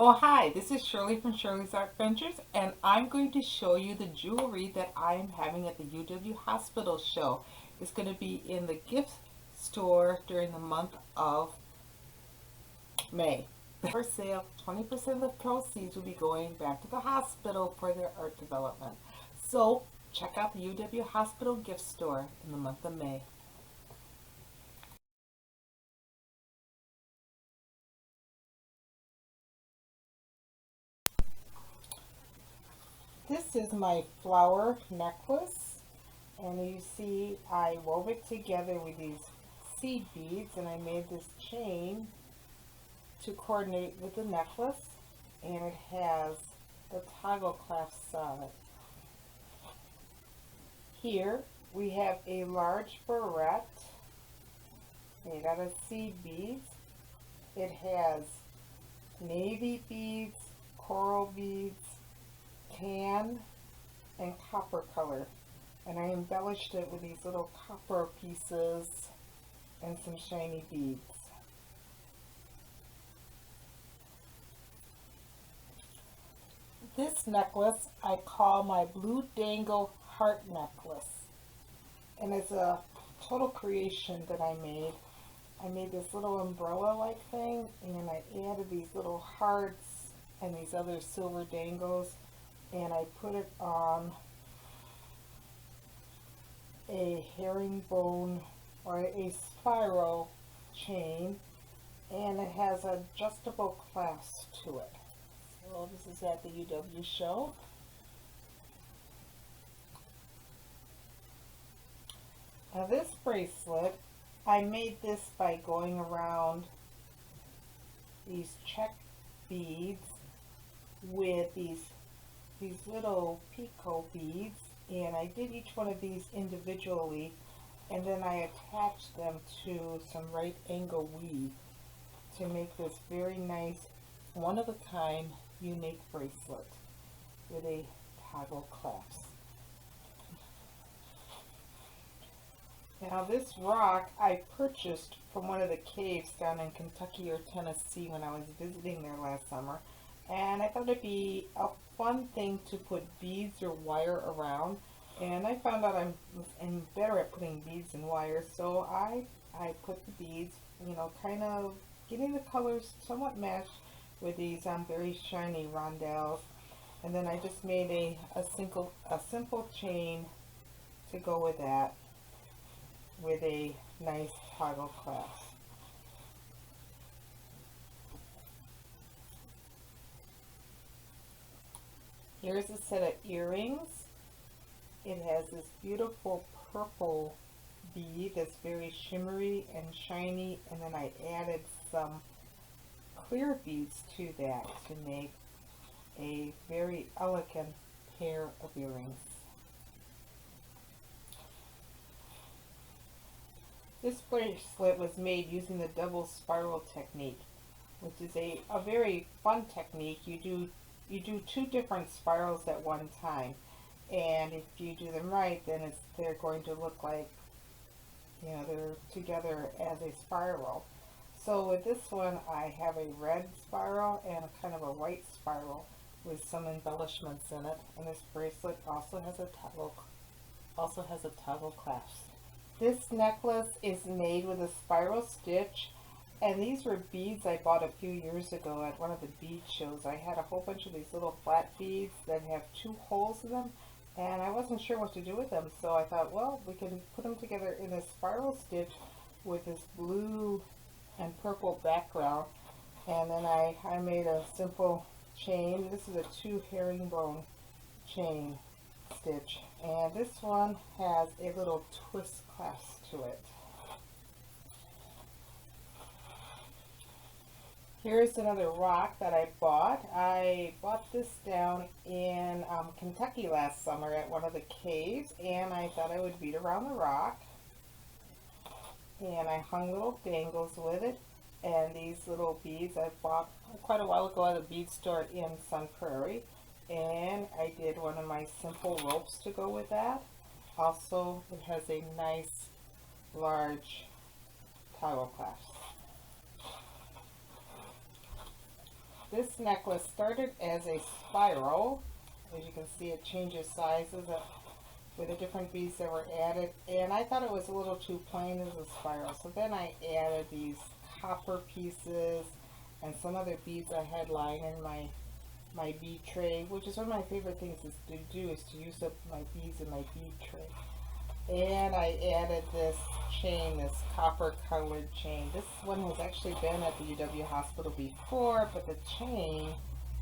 Oh hi, this is Shirley from Shirley's Art Ventures, and I'm going to show you the jewelry that I'm having at the UW Hospital show. It's going to be in the gift store during the month of May. For sale, 20% of the proceeds will be going back to the hospital for their art development. So check out the UW Hospital gift store in the month of May. This is my flower necklace, and you see I wove it together with these seed beads, and I made this chain to coordinate with the necklace, and it has the toggle clasps on it. Here we have a large barrette made out of seed beads. It has navy beads, coral beads, tan, and copper color, and I embellished it with these little copper pieces and some shiny beads. This necklace I call my blue Dangle heart necklace, and it's a total creation that I made. I made this little umbrella like thing, and I added these little hearts and these other silver dangles, and I put it on a herringbone or a spiral chain, and it has adjustable clasp to it. So this is at the UW show. Now this bracelet, I made this by going around these check beads with these little picot beads, and I did each one of these individually, and then I attached them to some right angle weave to make this very nice, one of a kind, unique bracelet with a toggle clasp. Now this rock I purchased from one of the caves down in Kentucky or Tennessee when I was visiting there last summer, and I thought it'd be a fun thing to put beads or wire around, and I found out I'm better at putting beads and wire, so I put the beads, kind of getting the colors somewhat matched with these very shiny rondelles, and then I just made a simple chain to go with that, with a nice toggle clasp. Here's a set of earrings. It has this beautiful purple bead that's very shimmery and shiny, and then I added some clear beads to that to make a very elegant pair of earrings. This bracelet was made using the double spiral technique, which is a very fun technique. You do two different spirals at one time, and if you do them right, then they're going to look like, they're together as a spiral. So with this one, I have a red spiral and a kind of a white spiral with some embellishments in it, and this bracelet also has a toggle clasp. This necklace is made with a spiral stitch, and these were beads I bought a few years ago at one of the bead shows. I had a whole bunch of these little flat beads that have two holes in them, and I wasn't sure what to do with them, so I thought, well, we can put them together in a spiral stitch with this blue and purple background, and then I made a simple chain. This is a 2 herringbone chain stitch, and this one has a little twist clasp to it. Here's another rock that I bought. I bought this down in Kentucky last summer at one of the caves, and I thought I would bead around the rock, and I hung little dangles with it, and these little beads I bought quite a while ago at a bead store in Sun Prairie, and I did one of my simple ropes to go with that. Also, it has a nice large toggle clasp. This necklace started as a spiral. As you can see, it changes sizes with the different beads that were added, and I thought it was a little too plain as a spiral, so then I added these copper pieces and some other beads I had lying in my bead tray, which is one of my favorite things to do, is to use up my beads in my bead tray. And I added this chain, this copper colored chain. This one has actually been at the UW hospital before, but the chain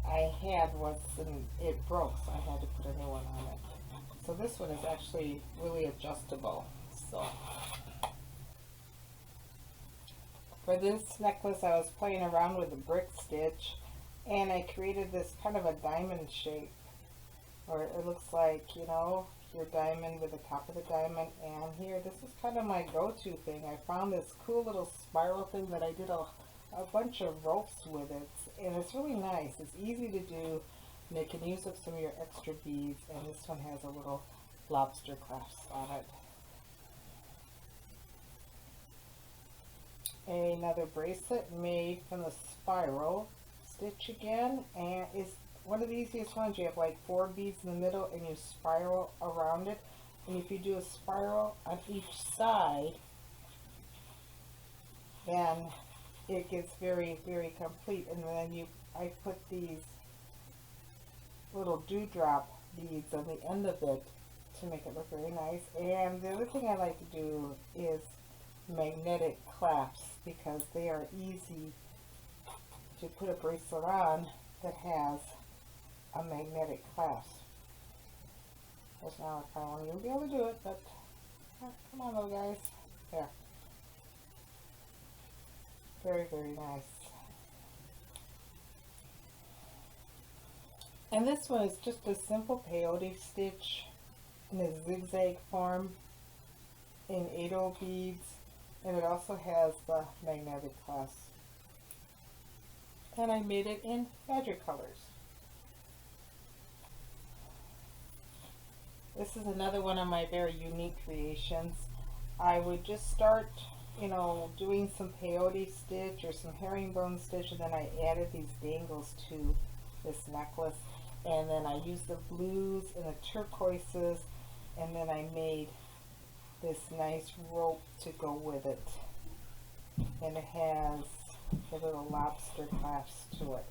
I had it broke, so I had to put a new one on it. So this one is actually really adjustable. So for this necklace, I was playing around with the brick stitch, and I created this kind of a diamond shape, or it looks like, you know, your diamond with the top of the diamond. And here, this is kind of my go-to thing. I found this cool little spiral thing that I did a bunch of ropes with it, and it's really nice. It's easy to do, and you can use up some of your extra beads, and this one has a little lobster clasp on it. Another bracelet made from the spiral stitch again, and it's one of the easiest ones. You have like 4 beads in the middle and you spiral around it, and if you do a spiral on each side, then it gets very, very complete. And then I put these little dewdrop beads on the end of it to make it look very nice. And the other thing I like to do is magnetic clasps, because they are easy to put a bracelet on that has a magnetic clasp. There's now I probably won't even be able to do it, but come on little guys. There. Very, very nice. And this one is just a simple peyote stitch in a zigzag form in 8 beads, and it also has the magnetic clasp. And I made it in magic colors. This is another one of my very unique creations. I would just start, you know, doing some peyote stitch or some herringbone stitch, and then I added these dangles to this necklace, and then I used the blues and the turquoises, and then I made this nice rope to go with it, and it has a little lobster clasp to it.